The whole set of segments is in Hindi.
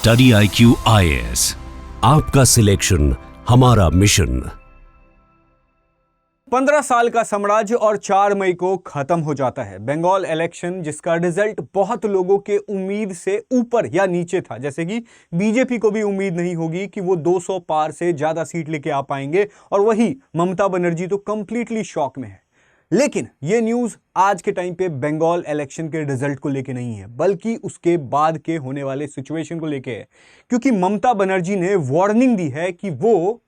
स्टडी IQ IAS, आपका सिलेक्शन हमारा मिशन। 15 साल का साम्राज्य और 4 मई को खत्म हो जाता है बंगाल इलेक्शन, जिसका रिजल्ट बहुत लोगों के उम्मीद से ऊपर या नीचे था। जैसे कि बीजेपी को भी उम्मीद नहीं होगी कि वो 200 पार से ज्यादा सीट लेके आ पाएंगे, और वही ममता बनर्जी तो कंप्लीटली शॉक में है। लेकिन ये न्यूज आज के टाइम पे बंगाल इलेक्शन के रिजल्ट को लेके नहीं है, बल्कि उसके बाद के होने वाले सिचुएशन को लेके है। क्योंकि ममता बनर्जी ने वार्निंग दी है कि वो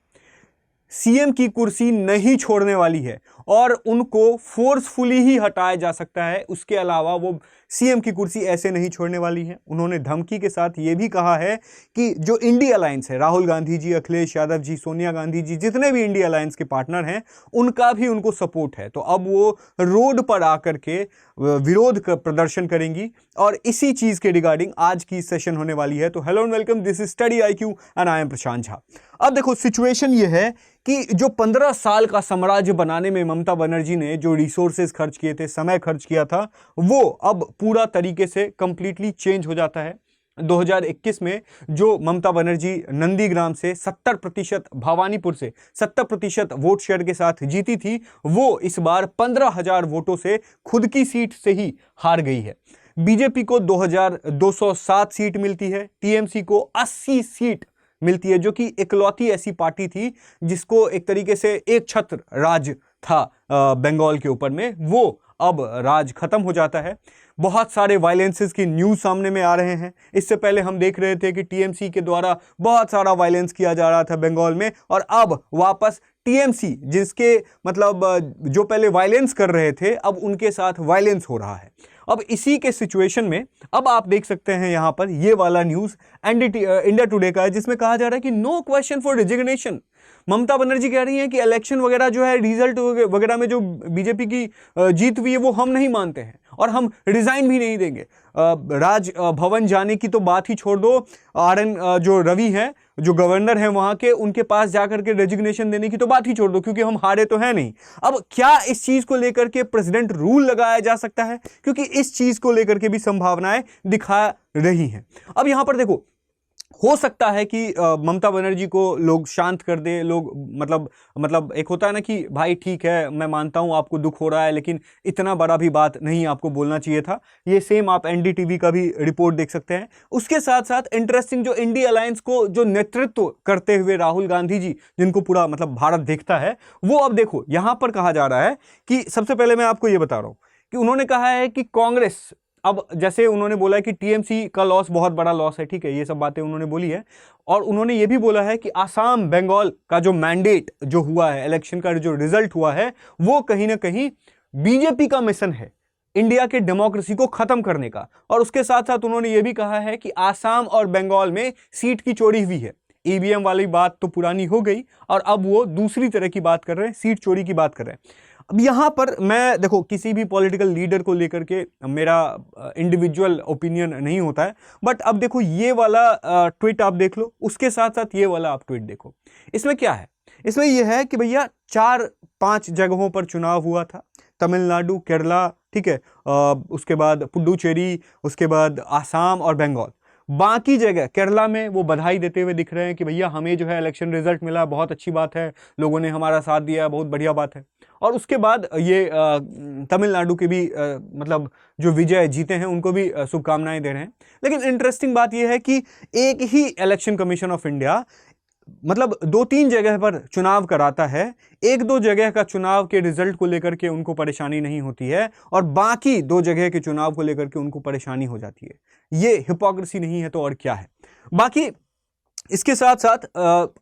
सीएम की कुर्सी नहीं छोड़ने वाली है और उनको फोर्सफुली ही हटाया जा सकता है। उसके अलावा वो सीएम की कुर्सी ऐसे नहीं छोड़ने वाली है। उन्होंने धमकी के साथ ये भी कहा है कि जो इंडिया अलायंस है, राहुल गांधी जी, अखिलेश यादव जी, सोनिया गांधी जी, जितने भी इंडिया अलायंस के पार्टनर हैं, उनका भी उनको सपोर्ट है। तो अब वो रोड पर आकर के विरोध का प्रदर्शन करेंगी और इसी चीज के रिगार्डिंग आज की सेशन होने वाली है। तो hello and welcome, this is study IQ and I am Prashant Jha. अब देखो, सिचुएशन ये है कि जो 15 साल का साम्राज्य बनाने में ममता बनर्जी ने जो रिसोर्सेज खर्च किए थे, समय खर्च किया था, वो अब पूरा तरीके से कंप्लीटली चेंज हो जाता है। 2021 में जो ममता बनर्जी नंदीग्राम से 70%, भवानीपुर से 70% वोट शेयर के साथ जीती थी, वो इस बार 15,000 वोटों से खुद की सीट से ही हार गई है। बीजेपी को 2,207 सीट मिलती है, टीएमसी को 80 सीट मिलती है, जो कि इकलौती ऐसी पार्टी थी जिसको एक तरीके से एक छत्र राज था बंगाल के ऊपर में। वो अब राज खत्म हो जाता है। बहुत सारे वायलेंसेस की न्यूज सामने में आ रहे हैं। इससे पहले हम देख रहे थे कि टीएमसी के द्वारा बहुत सारा वायलेंस किया जा रहा था बंगाल में, और अब वापस टीएमसी, जिसके मतलब जो पहले वायलेंस कर रहे थे, अब उनके साथ वायलेंस हो रहा है। अब इसी के सिचुएशन में अब आप देख सकते हैं यहां पर ये वाला न्यूज इंडिया टुडे का है, जिसमें कहा जा रहा है कि no question for resignation. Mamata Banerjee कह रही हैं कि इलेक्शन वगैरह जो है, रिजल्ट वगैरह में जो बीजेपी की जीत हुई है, वो हम नहीं मानते हैं और हम रिजाइन भी नहीं देंगे। राज भवन जाने की तो बात ही छोड़ दो, RN जो रवि हैं, जो गवर्नर हैं वहां के, उनके पास जाकर के रेजिग्नेशन देने की तो बात ही छोड़ दो, क्योंकि हम हारे तो हैं नहीं। अब क्या इस चीज को लेकर के प्रेसिडेंट रूल लगाया जा सकता है? क्योंकि इस चीज को लेकर के भी संभावनाएं दिखा रही हैं। अब यहां पर देखो, हो सकता है कि ममता बनर्जी को लोग शांत कर दे। लोग मतलब एक होता है ना कि भाई ठीक है, मैं मानता हूं आपको दुख हो रहा है, लेकिन इतना बड़ा भी बात नहीं आपको बोलना चाहिए था। ये सेम आप NDTV का भी रिपोर्ट देख सकते हैं। उसके साथ साथ इंटरेस्टिंग, जो इंडिया अलायंस को जो नेतृत्व करते हुए राहुल गांधी जी, जिनको पूरा मतलब भारत देखता है, वो अब देखो यहां पर कहा जा रहा है कि सबसे पहले मैं आपको ये बता रहा हूं कि उन्होंने कहा है कि कांग्रेस, अब जैसे उन्होंने बोला है कि टीएमसी का लॉस बहुत बड़ा लॉस है, ठीक है, ये सब बातें उन्होंने बोली है। और उन्होंने ये भी बोला है कि आसाम बंगाल का जो मैंडेट जो हुआ है, इलेक्शन का जो रिजल्ट हुआ है, वो कहीं ना कहीं बीजेपी का मिशन है इंडिया के डेमोक्रेसी को खत्म करने का। और उसके साथ साथ उन्होंने ये भी कहा है कि आसाम और बंगाल में सीट की चोरी हुई है। ईवीएम वाली बात तो पुरानी हो गई और अब वो दूसरी तरह की बात कर रहे हैं, सीट चोरी की बात कर रहे हैं। अब यहां पर मैं देखो, किसी भी पॉलिटिकल लीडर को लेकर के मेरा इंडिविजुअल ओपिनियन नहीं होता है, बट अब देखो ये वाला ट्वीट आप देख लो, उसके साथ साथ ये वाला आप ट्वीट देखो। इसमें क्या है? इसमें यह है कि भैया 4-5 जगहों पर चुनाव हुआ था, तमिलनाडु, केरला, ठीक है, उसके बाद पुडुचेरी, उसके बाद आसाम और बंगाल। बाकी जगह केरला में वो बधाई देते हुए दिख रहे हैं कि भैया हमें जो है इलेक्शन रिजल्ट मिला, बहुत अच्छी बात है, लोगों ने हमारा साथ दिया, बहुत बढ़िया बात है। और उसके बाद ये तमिलनाडु के भी मतलब जो विजय जीते हैं, उनको भी शुभकामनाएं दे रहे हैं। लेकिन इंटरेस्टिंग बात यह है कि एक ही इलेक्शन कमीशन ऑफ इंडिया मतलब 2-3 जगह पर चुनाव कराता है, 1-2 जगह का चुनाव के रिजल्ट को लेकर के उनको परेशानी नहीं होती है, और बाकी 2 जगह के चुनाव को लेकर के उनको परेशानी हो जाती है। ये हिपोक्रेसी नहीं है तो और क्या है? बाकी इसके साथ साथ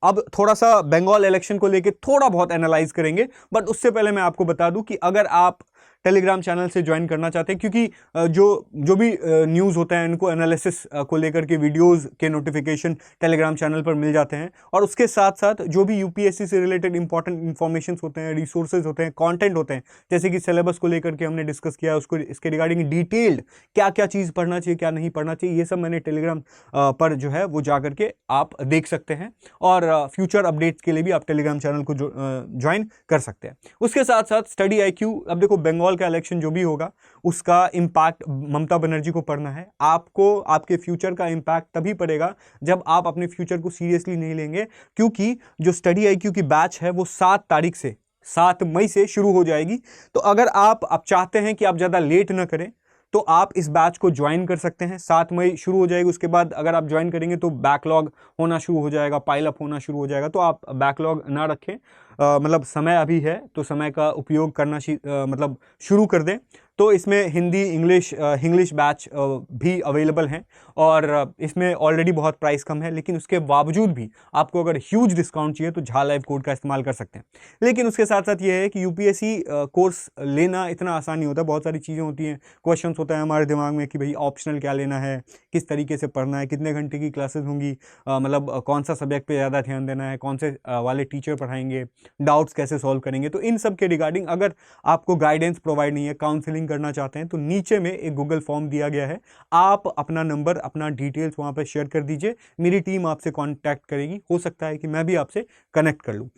अब थोड़ा सा बंगाल इलेक्शन को लेके थोड़ा बहुत एनालाइज करेंगे, बट उससे पहले मैं आपको बता दूं कि अगर आप टेलीग्राम चैनल से ज्वाइन करना चाहते हैं, क्योंकि जो भी न्यूज़ होता है, इनको एनालिसिस को लेकर के वीडियोस के नोटिफिकेशन टेलीग्राम चैनल पर मिल जाते हैं। और उसके साथ साथ जो भी यूपीएससी से रिलेटेड इंपॉर्टेंट इन्फॉर्मेशन होते हैं, रिसोर्सेज होते हैं, कंटेंट होते हैं, जैसे कि सिलेबस को लेकर के हमने डिस्कस किया, उसको इसके रिगार्डिंग डिटेल्ड क्या क्या चीज़ पढ़ना चाहिए, क्या नहीं पढ़ना चाहिए, ये सब मैंने टेलीग्राम पर जो है वो जा करके आप देख सकते हैं। और फ्यूचर अपडेट्स के लिए भी आप टेलीग्राम चैनल को ज्वाइन कर सकते हैं। उसके साथ साथ स्टडी IQ, अब देखो बंगाल बंगाल का इलेक्शन जो भी होगा उसका इम्पैक्ट ममता बनर्जी को पड़ना है। आपको आपके फ्यूचर का इम्पैक्ट तभी पड़ेगा जब आप अपने फ्यूचर को सीरियसली नहीं लेंगे, क्योंकि जो स्टडी IQ की बैच है वो 7 मई से शुरू हो जाएगी। तो अगर आप चाहते हैं कि आप ज़्यादा लेट ना करें तो आप इस बैच को ज्वाइन कर सकते हैं। 7 मई शुरू हो जाएगी, उसके बाद अगर आप ज्वाइन करेंगे तो बैकलॉग होना शुरू हो जाएगा, पाइल अप होना शुरू हो जाएगा। तो आप बैकलॉग ना रखें, मतलब समय अभी है तो समय का उपयोग करना मतलब शुरू कर दें। तो इसमें हिंदी इंग्लिश बैच भी अवेलेबल हैं और इसमें ऑलरेडी बहुत प्राइस कम है, लेकिन उसके बावजूद भी आपको अगर ह्यूज डिस्काउंट चाहिए तो झा लाइव कोड का इस्तेमाल कर सकते हैं। लेकिन उसके साथ साथ ये है कि UPSC कोर्स लेना इतना आसान नहीं होता, बहुत सारी चीज़ें होती हैं, क्वेश्चंस होता है हमारे दिमाग में कि भाई ऑप्शनल क्या लेना है, किस तरीके से पढ़ना है, कितने घंटे की क्लासेस होंगी, मतलब कौन सा सब्जेक्ट पे ज़्यादा ध्यान देना है, कौन से वाले टीचर पढ़ाएंगे, डाउट्स कैसे सॉल्व करेंगे। तो इन सब के रिगार्डिंग अगर आपको गाइडेंस प्रोवाइड नहीं है, काउंसलिंग करना चाहते हैं, तो नीचे में एक गूगल फॉर्म दिया गया है, आप अपना नंबर, अपना डिटेल्स वहाँ पर शेयर कर दीजिए, मेरी टीम आपसे कॉन्टैक्ट करेगी। हो सकता है कि मैं भी आपसे कनेक्ट कर लूँ।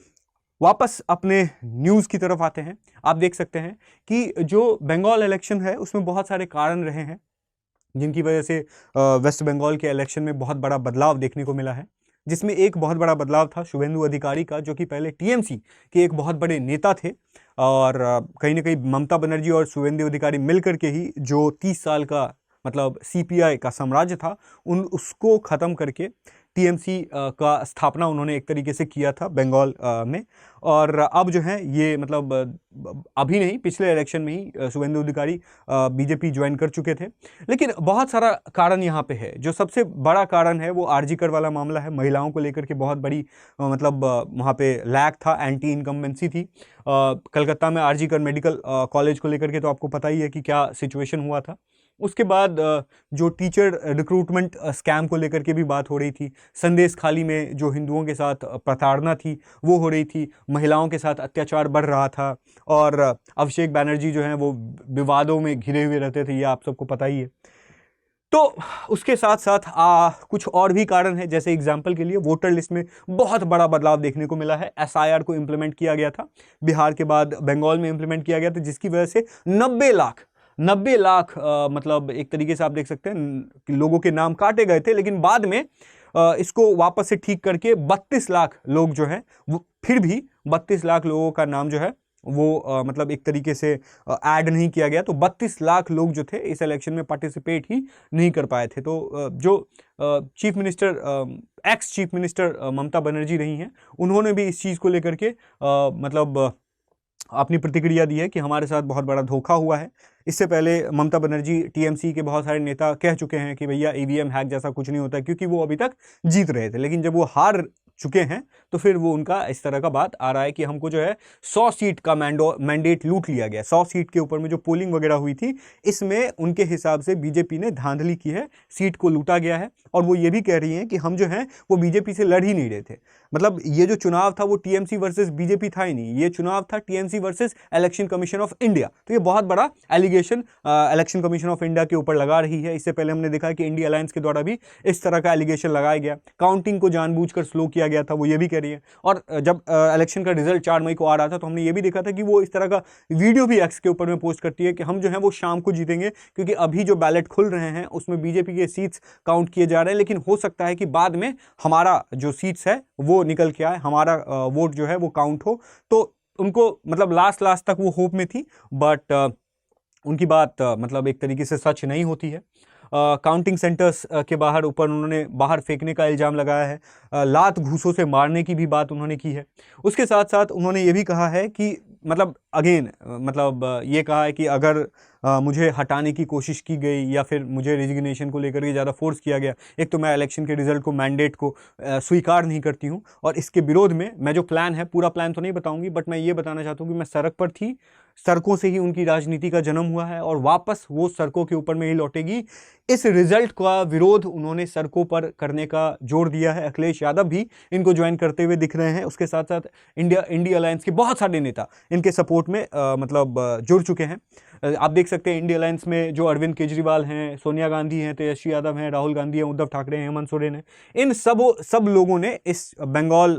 वापस अपने न्यूज़ की तरफ आते हैं। आप देख सकते हैं कि जो बंगाल इलेक्शन है उसमें बहुत सारे कारण रहे हैं जिनकी वजह से वेस्ट बंगाल के इलेक्शन में बहुत बड़ा बदलाव देखने को मिला है, जिसमें एक बहुत बड़ा बदलाव था शुभेंदु अधिकारी का, जो कि पहले TMC के एक बहुत बड़े नेता थे और कहीं ना कहीं ममता बनर्जी और शुभेंदु अधिकारी मिलकर के ही जो 30 साल का मतलब CPI का साम्राज्य था उसको ख़त्म करके TMC का स्थापना उन्होंने एक तरीके से किया था बंगाल में। और अब जो है ये मतलब अभी नहीं, पिछले इलेक्शन में ही शुभेंदु अधिकारी BJP ज्वाइन कर चुके थे। लेकिन बहुत सारा कारण यहाँ पे है। जो सबसे बड़ा कारण है वो RG कर वाला मामला है। महिलाओं को लेकर के बहुत बड़ी मतलब वहाँ पे लैग था, एंटी इनकम्बेंसी थी। कलकत्ता में RG कर मेडिकल कॉलेज को लेकर के तो आपको पता ही है कि क्या सिचुएशन हुआ था। उसके बाद जो टीचर रिक्रूटमेंट स्कैम को लेकर के भी बात हो रही थी, संदेश खाली में जो हिंदुओं के साथ प्रताड़ना थी वो हो रही थी, महिलाओं के साथ अत्याचार बढ़ रहा था और अभिषेक बैनर्जी जो हैं वो विवादों में घिरे हुए रहते थे, ये आप सबको पता ही है। तो उसके साथ साथ कुछ और भी कारण है, जैसे एग्जाम्पल के लिए वोटर लिस्ट में बहुत बड़ा बदलाव देखने को मिला है। SIR को इम्प्लीमेंट किया गया था, बिहार के बाद बंगाल में इम्प्लीमेंट किया गया था, जिसकी वजह से 90 लाख मतलब एक तरीके से आप देख सकते हैं कि लोगों के नाम काटे गए थे, लेकिन बाद में इसको वापस से ठीक करके 32 लाख लोग जो है वो, फिर भी 32 लाख लोगों का नाम जो है वो मतलब एक तरीके से ऐड नहीं किया गया। तो 32 लाख लोग जो थे इस इलेक्शन में पार्टिसिपेट ही नहीं कर पाए थे। तो जो chief minister ex chief minister Mamata Banerjee रही हैं, उन्होंने भी इस चीज़ को लेकर के मतलब अपनी प्रतिक्रिया दी है कि हमारे साथ बहुत बड़ा धोखा हुआ है। इससे पहले ममता बनर्जी TMC के बहुत सारे नेता कह चुके हैं कि भैया EVM हैक जैसा कुछ नहीं होता, क्योंकि वो अभी तक जीत रहे थे। लेकिन जब वो हार चुके हैं तो फिर वो उनका इस तरह का बात आ रहा है कि हमको जो है 100 सीट का मैंडेट लूट लिया गया। 100 सीट के ऊपर में जो पोलिंग वगैरह हुई थी, इसमें उनके हिसाब से BJP ने धांधली की है, सीट को लूटा गया है। और वो ये भी कह रही हैं कि हम जो हैं वो BJP से लड़ ही नहीं रहे थे। मतलब ये जो चुनाव था वो TMC वर्सेस BJP था ही नहीं, ये चुनाव था TMC versus election commission of India. तो ये बहुत बड़ा allegation election commission of India के ऊपर लगा रही है। इससे पहले हमने देखा कि इंडिया अलायंस के द्वारा भी इस तरह का एलिगेशन लगाया गया, काउंटिंग को जानबूझकर स्लो किया गया था, वो ये भी कह रही है। और जब इलेक्शन का रिजल्ट 4 मई को आ रहा था तो हमने ये भी देखा था कि वो इस तरह का वीडियो भी एक्स के ऊपर में पोस्ट करती है कि हम जो है वो शाम को जीतेंगे, क्योंकि अभी जो बैलेट खुल रहे हैं उसमें BJP के सीट्स काउंट किए जा रहे हैं, लेकिन हो सकता है कि बाद में हमारा जो सीट्स है वो निकल के आए, हमारा वोट जो है वो काउंट हो। तो उनको मतलब लास्ट तक वो होप में थी, बट उनकी बात मतलब एक तरीके से सच नहीं होती है। काउंटिंग सेंटर्स के उन्होंने बाहर फेंकने का इल्ज़ाम लगाया है, लात घूसों से मारने की भी बात उन्होंने की है। उसके साथ साथ उन्होंने ये भी कहा है कि मतलब अगेन मतलब ये कहा है कि अगर मुझे हटाने की कोशिश की गई या फिर मुझे रेजिग्नेशन को लेकर के ज़्यादा फोर्स किया गया, एक तो मैं इलेक्शन के रिजल्ट को, मैंडेट को स्वीकार नहीं करती हूँ, और इसके विरोध में मैं जो प्लान है, पूरा प्लान तो नहीं बताऊँगी, बट मैं ये बताना चाहता हूँ कि मैं सड़क पर थी, सड़कों से ही उनकी राजनीति का जन्म हुआ है और वापस वो सड़कों के ऊपर में ही लौटेगी। इस रिजल्ट का विरोध उन्होंने सड़कों पर करने का जोर दिया है। अखिलेश यादव भी इनको ज्वाइन करते हुए दिख रहे हैं। उसके साथ साथ इंडिया अलायंस के बहुत सारे नेता इनके सपोर्ट में मतलब जुड़ चुके हैं। आप देख सकते हैं इंडिया अलायंस में जो अरविंद केजरीवाल हैं, सोनिया गांधी हैं, तेजस्वी यादव हैं, राहुल गांधी हैं, उद्धव ठाकरे हैं, हेमंत सोरेन हैं, इन सब लोगों ने इस बंगाल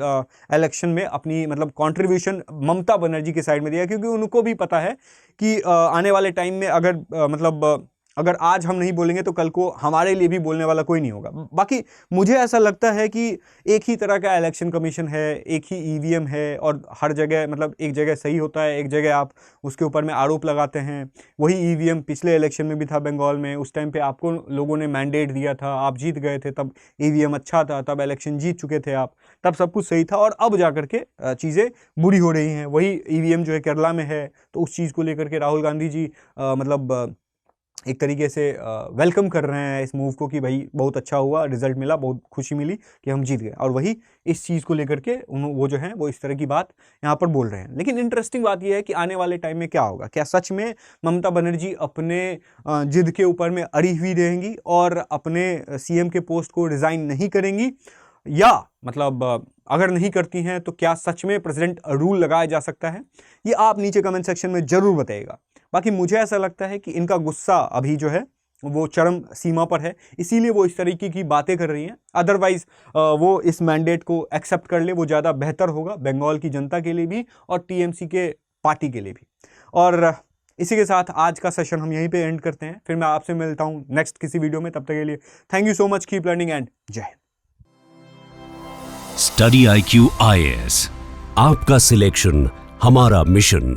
इलेक्शन में अपनी मतलब कंट्रीब्यूशन ममता बनर्जी के साइड में दिया, क्योंकि उनको भी पता है कि आने वाले टाइम में अगर अगर आज हम नहीं बोलेंगे तो कल को हमारे लिए भी बोलने वाला कोई नहीं होगा। बाकी मुझे ऐसा लगता है कि एक ही तरह का इलेक्शन कमीशन है, एक ही ईवीएम है, और हर जगह मतलब एक जगह सही होता है, एक जगह आप उसके ऊपर में आरोप लगाते हैं। वही ईवीएम पिछले इलेक्शन में भी था बंगाल में, उस टाइम पे आपको लोगों ने मैंडेट दिया था, आप जीत गए थे, तब ईवीएम अच्छा था, तब इलेक्शन जीत चुके थे आप, तब सब कुछ सही था। और अब जा करके चीज़ें बुरी हो रही हैं। वही ईवीएम जो है केरला में है, तो उस चीज़ को लेकर के राहुल गांधी जी एक तरीके से वेलकम कर रहे हैं इस मूव को कि भाई बहुत अच्छा हुआ, रिजल्ट मिला, बहुत खुशी मिली कि हम जीत गए। और वही इस चीज़ को लेकर के वो जो हैं वो इस तरह की बात यहाँ पर बोल रहे हैं। लेकिन इंटरेस्टिंग बात यह है कि आने वाले टाइम में क्या होगा, क्या सच में ममता बनर्जी अपने जिद के ऊपर में अड़ी हुई रहेंगी और अपने सीएम के पोस्ट को रिज़ाइन नहीं करेंगी, या मतलब अगर नहीं करती हैं तो क्या सच में प्रेसिडेंट रूल लगाया जा सकता है? ये आप नीचे कमेंट सेक्शन में ज़रूर बताइएगा। बाकी मुझे ऐसा लगता है कि इनका गुस्सा अभी जो है वो चरम सीमा पर है, इसीलिए वो इस तरीके की बातें कर रही हैं। अदरवाइज वो इस मैंडेट को एक्सेप्ट कर ले, वो ज़्यादा बेहतर होगा बंगाल की जनता के लिए भी और टीएमसी के पार्टी के लिए भी। और इसी के साथ आज का सेशन हम यहीं पे एंड करते हैं। फिर मैं आपसे मिलता हूँ नेक्स्ट किसी वीडियो में। तब तक के लिए thank you so much, keep learning and जय हिंद। स्टडी IQ IAS, आपका सिलेक्शन हमारा मिशन।